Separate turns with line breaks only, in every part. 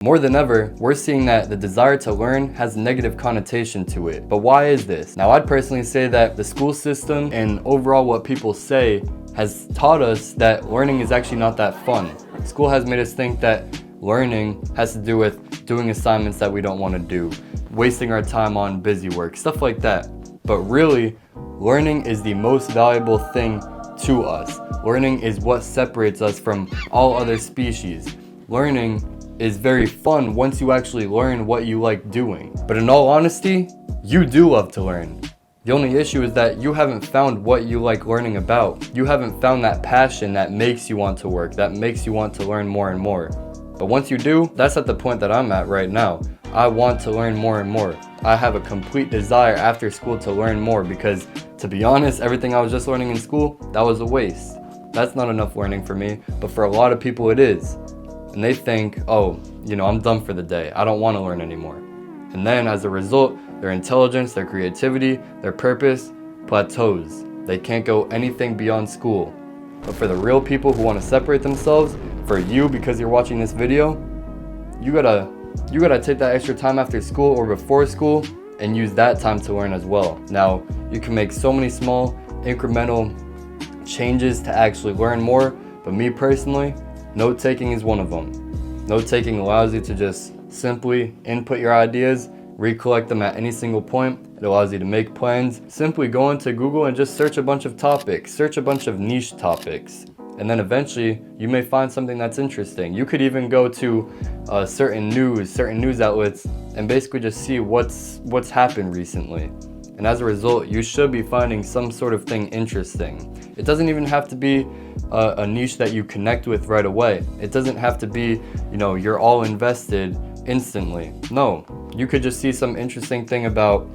More than ever, we're seeing that the desire to learn has a negative connotation to it. But why is this? Now, I'd personally say that the school system and overall what people say has taught us that learning is actually not that fun. School has made us think that learning has to do with doing assignments that we don't want to do, wasting our time on busy work, stuff like that. But really, learning is the most valuable thing to us. Learning is what separates us from all other species. Learning is very fun once you actually learn what you like doing. But in all honesty, you do love to learn. The only issue is that you haven't found what you like learning about. You haven't found that passion that makes you want to work, that makes you want to learn more and more. But once you do, that's at the point that I'm at right now. I want to learn more and more. I have a complete desire after school to learn more because, to be honest, everything I was just learning in school, that was a waste. That's not enough learning for me, but for a lot of people it is. And they think, oh, I'm done for the day. I don't want to learn anymore. And then as a result, their intelligence, their creativity, their purpose plateaus. They can't go anything beyond school. But for the real people who want to separate themselves, for you, because you're watching this video, you gotta take that extra time after school or before school and use that time to learn as well. Now, you can make so many small, incremental changes to actually learn more, but me personally, note-taking is one of them. Note-taking allows you to just simply input your ideas, recollect them at any single point. It allows you to make plans. Simply go into Google and just search a bunch of topics, search a bunch of niche topics, and then eventually you may find something that's interesting. You could even go to certain news outlets and basically just see what's happened recently. And as a result, you should be finding some sort of thing interesting. It doesn't even have to be a niche that you connect with right away. It doesn't have to be, you're all invested instantly. No, you could just see some interesting thing about,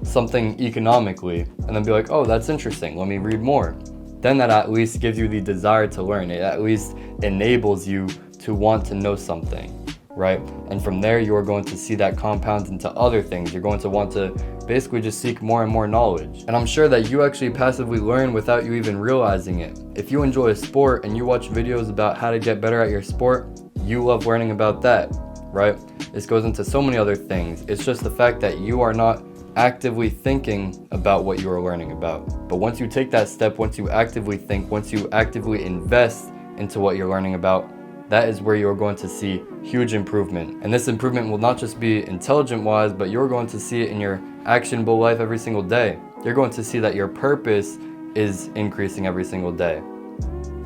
something economically, and then be like, oh, that's interesting. Let me read more. Then that at least gives you the desire to learn. It at least enables you to want to know something. Right? And from there, you're going to see that compound into other things. You're going to want to basically just seek more and more knowledge. And I'm sure that you actually passively learn without you even realizing it. If you enjoy a sport and you watch videos about how to get better at your sport, you love learning about that, right? This goes into so many other things. It's just the fact that you are not actively thinking about what you are learning about. But once you take that step, once you actively think, once you actively invest into what you're learning about, that is where you're going to see huge improvement. And this improvement will not just be intelligent-wise, but you're going to see it in your actionable life every single day. You're going to see that your purpose is increasing every single day.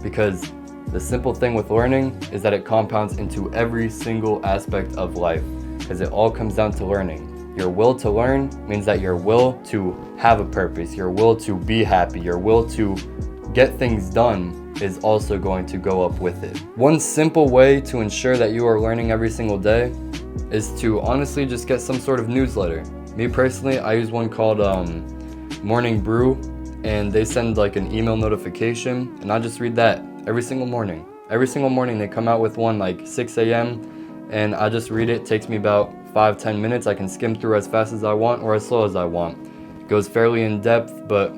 Because the simple thing with learning is that it compounds into every single aspect of life, because it all comes down to learning. Your will to learn means that your will to have a purpose, your will to be happy, your will to get things done is also going to go up with it. One simple way to ensure that you are learning every single day is to honestly just get some sort of newsletter. Me personally, I use one called Morning Brew, and they send like an email notification, and I just read that every single morning. Every single morning they come out with one like 6 a.m. and I just read it. It takes me about 5-10 minutes. I can skim through as fast as I want or as slow as I want. It goes fairly in depth, but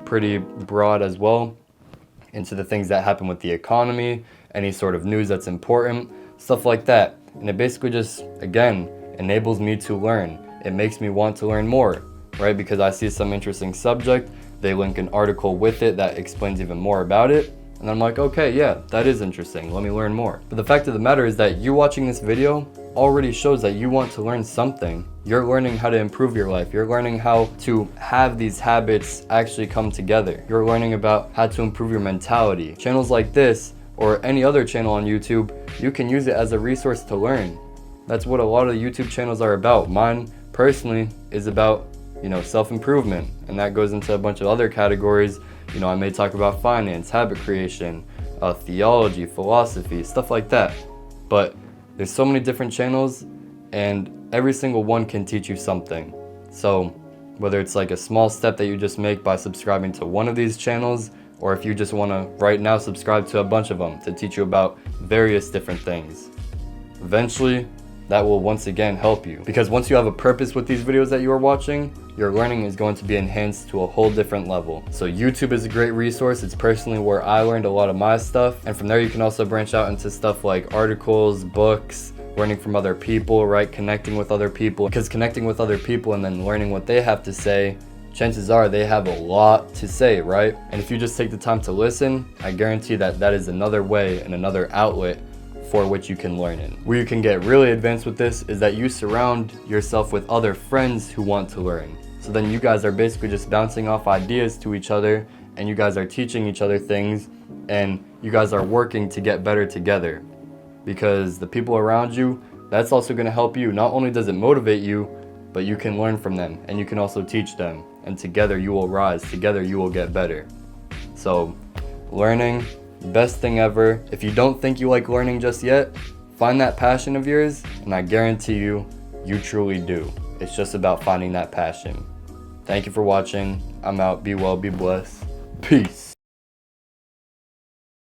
pretty broad as well, into the things that happen with the economy, any sort of news that's important, stuff like that. And it basically just, again, enables me to learn. It makes me want to learn more, right? Because I see some interesting subject, they link an article with it that explains even more about it, and I'm like, okay, yeah, that is interesting, let me learn more. But the fact of the matter is that you watching this video already shows that you want to learn something. You're learning how to improve your life. You're learning how to have these habits actually come together. You're learning about how to improve your mentality. Channels like this, or any other channel on YouTube, you can use it as a resource to learn. That's what a lot of the YouTube channels are about. Mine, personally, is about, self-improvement. And that goes into a bunch of other categories. I may talk about finance, habit creation, theology, philosophy, stuff like that. But there's so many different channels, and every single one can teach you something. So whether it's like a small step that you just make by subscribing to one of these channels, or if you just want to right now subscribe to a bunch of them to teach you about various different things, eventually that will once again help you. Because once you have a purpose with these videos that you are watching, your learning is going to be enhanced to a whole different level. So YouTube is a great resource. It's personally where I learned a lot of my stuff. And from there you can also branch out into stuff like articles, books, learning from other people, right? Connecting with other people. Because connecting with other people and then learning what they have to say, chances are they have a lot to say, right? And if you just take the time to listen, I guarantee that that is another way and another outlet for which you can learn in. Where you can get really advanced with this is that you surround yourself with other friends who want to learn. So then you guys are basically just bouncing off ideas to each other, and you guys are teaching each other things, and you guys are working to get better together. Because the people around you, that's also going to help you. Not only does it motivate you, but you can learn from them, and you can also teach them. And together you will rise, together you will get better. So learning, best thing ever. If you don't think you like learning just yet, find that passion of yours, and I guarantee you, you truly do. It's just about finding that passion. Thank you for watching. I'm out. Be well, be blessed. Peace.